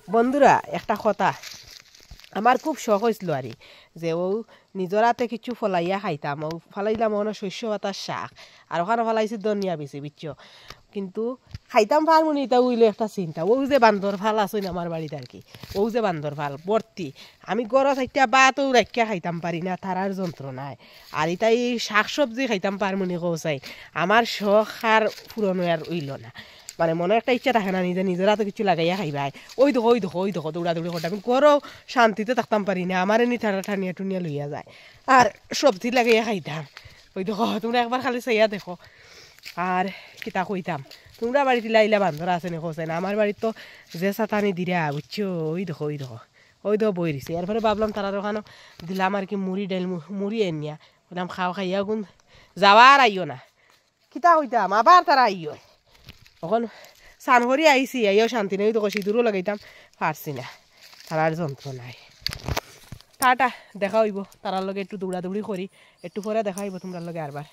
বন্ধুরা একটা কথা আমার খুব শখ হয়েছিল আর যে ও নিজের হাতে কিছু ফলাইয়া খাইতাম ও ফলাইলাম ওখানে শস্য পাতার শাক আর ওখানে ফলাইছি ধনিয়া বেশি বুঝছো কিন্তু খাইতাম পারমুনি তা উইলে একটা চিন্তা ও যে বান্দর ভাল আসই না আমার বাড়িতে আর কি ও যে বান্দর ভাল ভর্তি আমি গরজ একটা বা তো রাখিয়া খাইতাম পারি না তারার যন্ত্রণায় আর এটাই শাক সবজি খাইতাম পারমুনি কৌসাই আমার শখ আর পুরনো আর উইল না মানে মনে একটা ইচ্ছা থাকে না নিজের হাতে কিছু লাগাইয়া খাইবাই ওই দেখো দৌড়াদৌড়ি করতে আমি ঘরও শান্তিতে থাকতাম পারি না আমার এনে ঠানিয়া টুনিয়া লইয়া যায় আর সবজি লাগাইয়া খাইতাম ওই দেখো তোমরা একবার খালি চাইয়া দেখো আর কিতা কইতাম তোমরা বাড়িতে লাইলা বান্ধরা আছে নি খোঁজে না আমার বাড়ির তো যে সাতানি দিরা বুঝছো ওই দেখো বই দিছে এরপরে ভাবলাম তারা ওখানে দিলাম আর কি মুড়ি ডাইল মুড়ি এনিয়া বললাম খাইয়া গুণ যাওয়ার আইও না কিতা কইতাম আবার তারা আইও তখন স্নান করি আইসি আইও শান্তি নেই তো সিঁদুরও লাগাইতাম পারছি না তারার যন্ত্রণায় টাটা দেখা হইব তারার লগে একটু দৌড়াদৌড়ি করি একটু পরে দেখা হইব তোমরা লগে আরবার